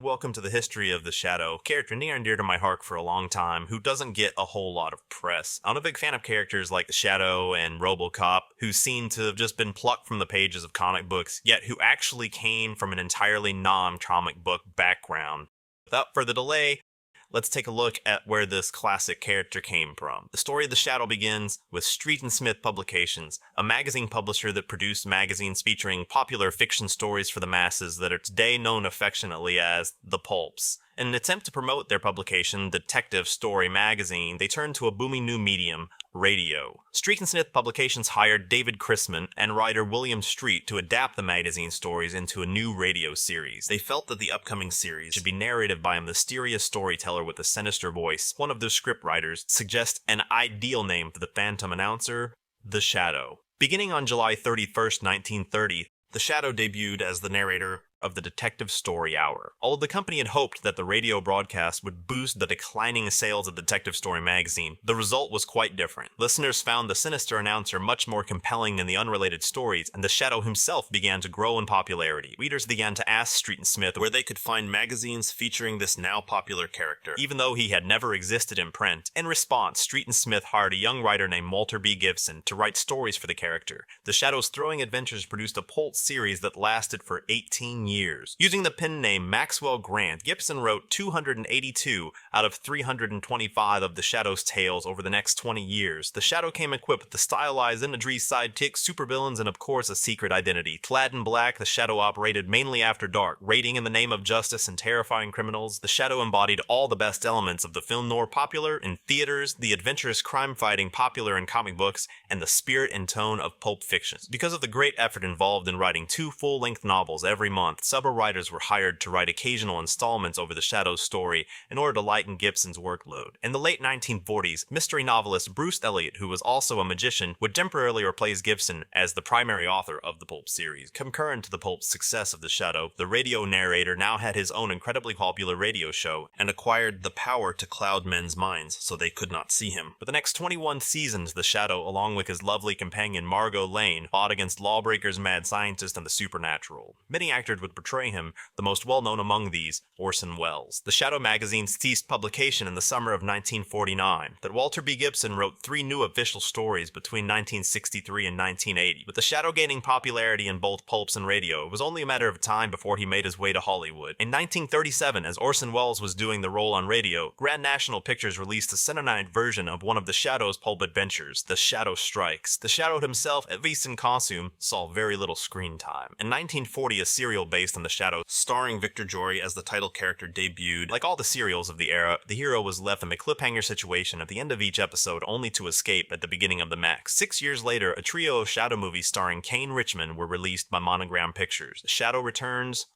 Welcome to the history of the Shadow, character near and dear to my heart for a long time, who doesn't get a whole lot of press. I'm a big fan of characters like the Shadow and RoboCop, who seem to have just been plucked from the pages of comic books, yet who actually came from an entirely non-comic book background. Without further delay, let's take a look at where this classic character came from. The story of the Shadow begins with Street and Smith Publications, a magazine publisher that produced magazines featuring popular fiction stories for the masses that are today known affectionately as the Pulps. In an attempt to promote their publication, Detective Story Magazine, they turned to a booming new medium, radio. Street and Smith Publications hired David Chrisman and writer William Street to adapt the magazine stories into a new radio series. They felt that the upcoming series should be narrated by a mysterious storyteller with a sinister voice. One of their scriptwriters suggests an ideal name for the phantom announcer, The Shadow. Beginning on July 31st, 1930, The Shadow debuted as the narrator of the Detective Story Hour. Although the company had hoped that the radio broadcast would boost the declining sales of Detective Story magazine, the result was quite different. Listeners found the sinister announcer much more compelling than the unrelated stories, and the Shadow himself began to grow in popularity. Readers began to ask Street and Smith where they could find magazines featuring this now popular character, even though he had never existed in print. In response, Street and Smith hired a young writer named Walter B. Gibson to write stories for the character. The Shadow's thrilling adventures produced a Pulp series that lasted for 18 years. Using the pen name Maxwell Grant, Gibson wrote 282 out of 325 of the Shadow's tales over the next 20 years. The Shadow came equipped with the stylized imagery, sidekicks, supervillains, and of course a secret identity. Clad in black, the Shadow operated mainly after dark, raiding in the name of justice and terrifying criminals. The Shadow embodied all the best elements of the film noir popular in theaters, the adventurous crime-fighting popular in comic books, and the spirit and tone of pulp fiction. Because of the great effort involved in writing 2 full-length novels every month, several writers were hired to write occasional installments over the Shadow's story in order to lighten Gibson's workload. In the late 1940s, mystery novelist Bruce Elliott, who was also a magician, would temporarily replace Gibson as the primary author of the Pulp series. Concurrent to the Pulp's success of the Shadow, the radio narrator now had his own incredibly popular radio show and acquired the power to cloud men's minds so they could not see him. For the next 21 seasons, the Shadow, along with his lovely companion Margot Lane, fought against lawbreakers, mad scientists, and the supernatural. Many actors would portray him, the most well-known among these, Orson Welles. The Shadow magazine ceased publication in the summer of 1949, but Walter B. Gibson wrote 3 new official stories between 1963 and 1980. With the Shadow gaining popularity in both pulps and radio, it was only a matter of time before he made his way to Hollywood. In 1937, as Orson Welles was doing the role on radio, Grand National Pictures released a Cine-Night version of one of the Shadow's pulp adventures, The Shadow Strikes. The Shadow himself, at least in costume, saw very little screen time. In 1940, a serial based on the Shadow, starring Victor Jory as the title character, debuted. Like all the serials of the era, the hero was left in a cliffhanger situation at the end of each episode only to escape at the beginning of the next. 6 years later, a trio of Shadow movies starring Kane Richmond were released by Monogram Pictures. The Shadow Returns,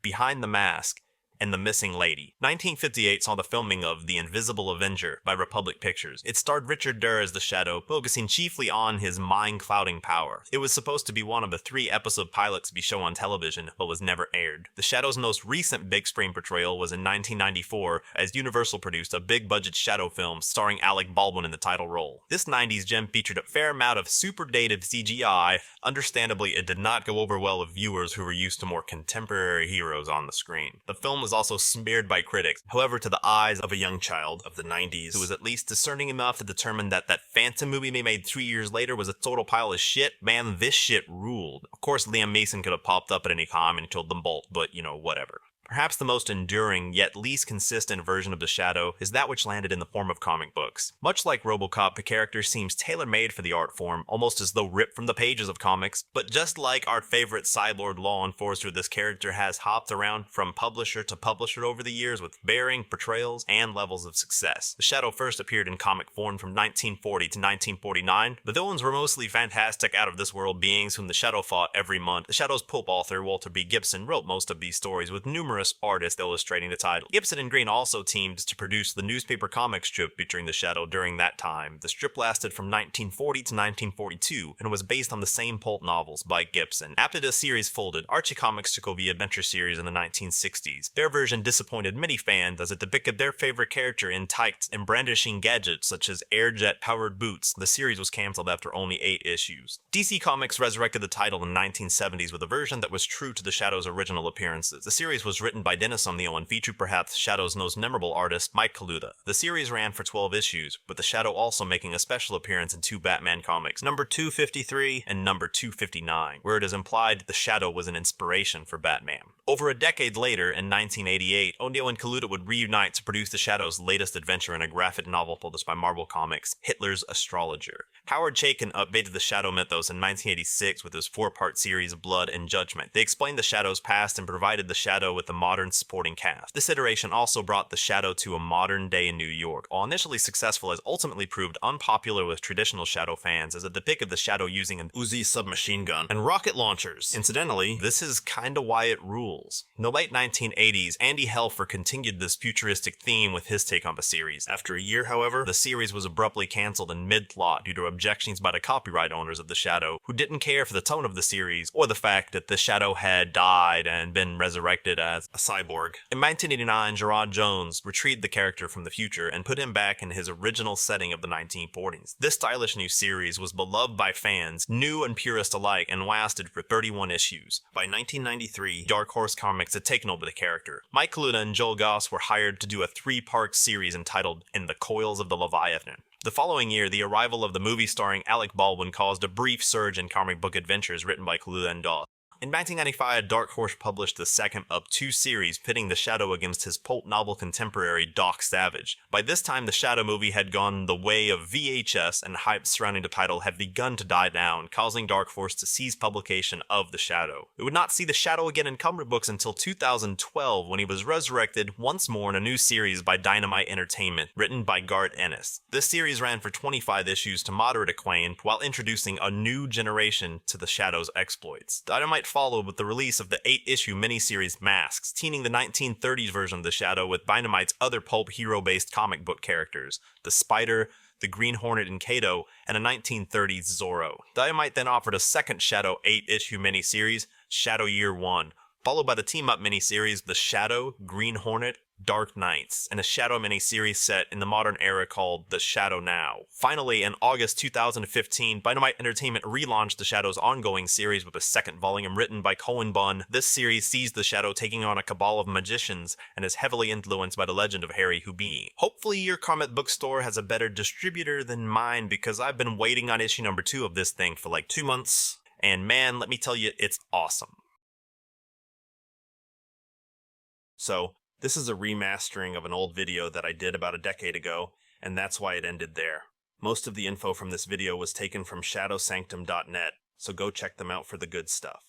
Behind the Mask, and The Missing Lady. 1958 saw the filming of The Invisible Avenger by Republic Pictures. It starred Richard Durr as the Shadow, focusing chiefly on his mind-clouding power. It was supposed to be one of the 3 episode pilots to be shown on television, but was never aired. The Shadow's most recent big screen portrayal was in 1994, as Universal produced a big-budget Shadow film starring Alec Baldwin in the title role. This 90s gem featured a fair amount of super-dated CGI. Understandably, it did not go over well with viewers who were used to more contemporary heroes on the screen. The film was also smeared by critics. However, to the eyes of a young child of the 90s who was at least discerning enough to determine that Phantom movie they made 3 years later was a total pile of shit, man, this shit ruled. Of course, Liam Neeson could have popped up at any time and killed them both, but, whatever. Perhaps the most enduring, yet least consistent version of the Shadow is that which landed in the form of comic books. Much like RoboCop, the character seems tailor-made for the art form, almost as though ripped from the pages of comics, but just like our favorite cyborg law enforcer, this character has hopped around from publisher to publisher over the years with varying portrayals and levels of success. The Shadow first appeared in comic form from 1940 to 1949. The villains were mostly fantastic, out-of-this-world beings whom the Shadow fought every month. The Shadow's pulp author, Walter B. Gibson, wrote most of these stories with numerous artists illustrating the title. Gibson and Green also teamed to produce the newspaper comic strip featuring the Shadow during that time. The strip lasted from 1940 to 1942 and was based on the same pulp novels by Gibson. After the series folded, Archie Comics took over the adventure series in the 1960s. Their version disappointed many fans as it depicted their favorite character in tights and brandishing gadgets such as air-jet-powered boots. The series was cancelled after only 8 issues. DC Comics resurrected the title in the 1970s with a version that was true to the Shadow's original appearances. The series was written written by Dennis O'Neil and featured perhaps Shadow's most memorable artist, Mike Kaluta. The series ran for 12 issues, with the Shadow also making a special appearance in 2 Batman comics, number 253 and number 259, where it is implied the Shadow was an inspiration for Batman. Over a decade later, in 1988, O'Neil and Kaluta would reunite to produce the Shadow's latest adventure in a graphic novel published by Marvel Comics, Hitler's Astrologer. Howard Chaykin updated the Shadow mythos in 1986 with his 4-part series Blood and Judgment. They explained the Shadow's past and provided the Shadow with a modern supporting cast. This iteration also brought the Shadow to a modern day in New York. While initially successful, it ultimately proved unpopular with traditional Shadow fans, as it depicted the Shadow using an Uzi submachine gun and rocket launchers. Incidentally, this is kinda why it rules. In the late 1980s, Andy Helfer continued this futuristic theme with his take on the series. After a year, however, the series was abruptly cancelled in mid-plot due to objections by the copyright owners of the Shadow, who didn't care for the tone of the series or the fact that the Shadow had died and been resurrected as a cyborg. In 1989, Gerard Jones retrieved the character from the future and put him back in his original setting of the 1940s. This stylish new series was beloved by fans, new and purist alike, and lasted for 31 issues. By 1993, Dark Horse Comics had taken over the character. Mike Kaluta and Joel Goss were hired to do a 3-part series entitled In the Coils of the Leviathan. The following year, the arrival of the movie starring Alec Baldwin caused a brief surge in comic book adventures written by Kaluta and Goss. In 1995, Dark Horse published the second of 2 series pitting the Shadow against his pulp novel contemporary Doc Savage. By this time, the Shadow movie had gone the way of VHS, and hype surrounding the title had begun to die down, causing Dark Horse to cease publication of the Shadow. We would not see the Shadow again in comic books until 2012, when he was resurrected once more in a new series by Dynamite Entertainment, written by Garth Ennis. This series ran for 25 issues to moderate acclaim, while introducing a new generation to the Shadow's exploits. Dynamite followed with the release of the 8-issue miniseries Masks, teaming the 1930s version of the Shadow with Dynamite's other pulp hero-based comic book characters, the Spider, the Green Hornet and Kato, and a 1930s Zorro. Dynamite then offered a second Shadow 8-issue miniseries, Shadow Year 1, followed by the team-up miniseries The Shadow, Green Hornet, Dark Knights, and a Shadow miniseries set in the modern era called The Shadow Now. Finally, in August 2015, Dynamite Entertainment relaunched the Shadow's ongoing series with a second volume written by Cullen Bunn. This series sees the Shadow taking on a cabal of magicians and is heavily influenced by the legend of Harry Houdini. Hopefully your comic book store has a better distributor than mine, because I've been waiting on issue number 2 of this thing for like 2 months, and man, let me tell you, it's awesome. So, this is a remastering of an old video that I did about a decade ago, and that's why it ended there. Most of the info from this video was taken from shadowsanctum.net, so go check them out for the good stuff.